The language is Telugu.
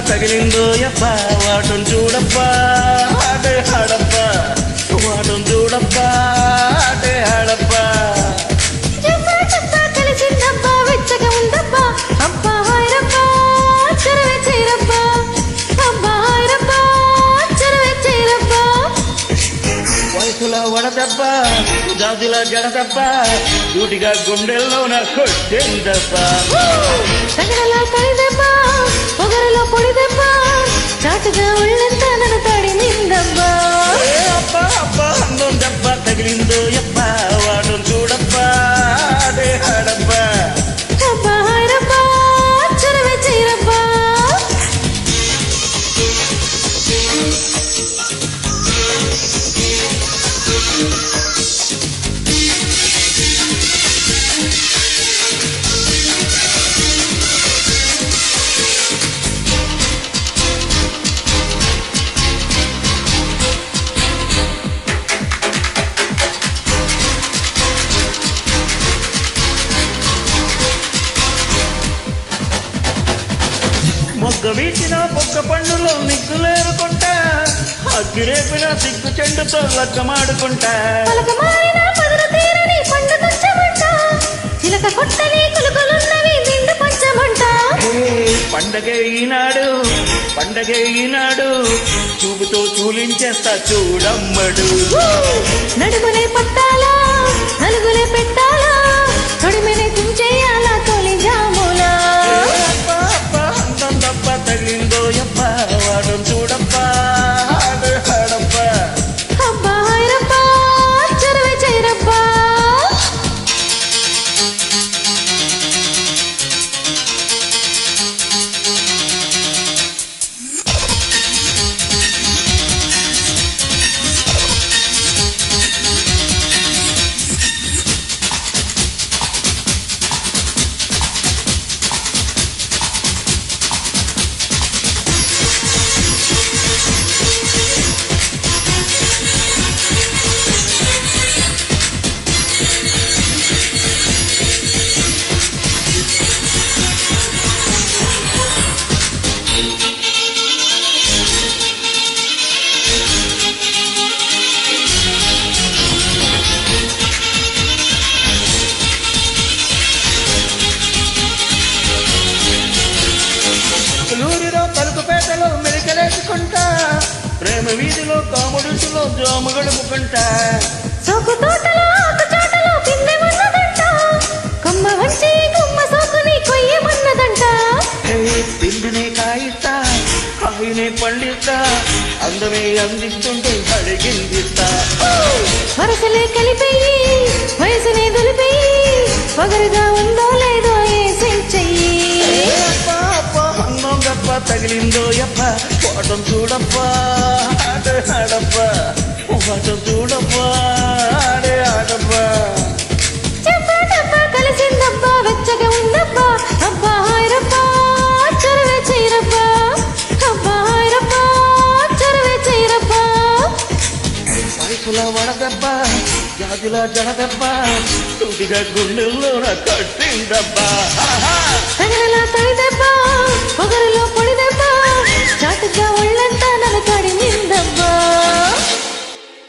తగిలిందో యప్ప వాటం చూడప్పా ఆటే ఆడప్పా వాటం చూడప్పా ఆటే ఆడప్పా కలిసిందబ్బా వెచ్చగా ఉందబ్బా అబ్బా హాయరబ్బా చెరవే చేరబ్బా అబ్బా హాయరబ్బా చెరవే చేరబ్బా వయసులో వడదబ్బా జాతిలా జడదబ్బా డ్యూటిగా గుండెల్లో నా కొట్టేందబ్బా తగడలా తడిదబ్బా పొగరలో పొడిదబ్బా చాటుగా ఒళ్ళంతా నన్ను తడి నిందబ్బా అబ్బా అబ్బా అందం దెబ్బ తగిలిందో యప్ప వాటం చూడప్పా ఆటే ఆడప్పా అబ్బా హాయరబ్బా చెరవే చేరబ్బా మొగ్గ వీచిన పొక్క పండులో నిగ్గులేరుకుంటా అగ్గిరేపిన సిగ్గు చెండుతో లగ్గమాడుకుంటా పలకమారిన పదుల తీరని పండు కొంచెమంట చిలక కొట్టని కులుకులున్నవి నిండు పంచమంట పండగే ఈనాడు చూపుతో చూలించేస్తా చూడమ్మడు నడుమునే పట్టాలా నలుగులే పెట్టాలా తొడిమెనే తుంచేయాలా తొలి జాములా అబ్బా అబ్బా అందం దప్ప తగిలిందో యప్ప వాటం చూడప్పా ఆడే ఆడప్పా అబ్బా హాయరబ్బా చెరవే చేరబ్బా లూరిలో తలుపుపేటలో మెలికలేసుకుంటా ప్రేమ వీధిలో కాముడుసులో జోము గడుపుకుంటా సోకు తోటలో ఆకు చాటలో పిందె ఉన్నదంట కొమ్మ వంచి గుమ్మ సోకుని కొయ్యమన్నదంట పిండినే కాయిస్తా కాయినే పండిస్తా అందమే అందిస్తుంటే అడిగిందిస్తా వరసలే కలిపేయి వయసునే దులిపేయి పొగరుగా ఉందో లేదో ఏ చెయ్యి అబ్బా అబ్బా అందం గప్ప తగిలిందో యప్ప వాటం చూడప్పా ఆడే ఆడప్పా వాటం చూడప్పా ఆడే ఆడప్పా చెప్పాటబ్బా కలిసిందబ్బా వెచ్చగా ఉందబ్బా అబ్బా హాయరబ్బా చెరవే చేరబ్బా అబ్బా హాయరబ్బా చెరవే చేరబ్బా వయసులో వడదబ్బా జాతిలా జడదబ్బా తుడిగా గుండెల్లో నా కట్టిందబ్బా తగడలా తడిదబ్బా పొగరులో పొడిదబ్బా చాటుగా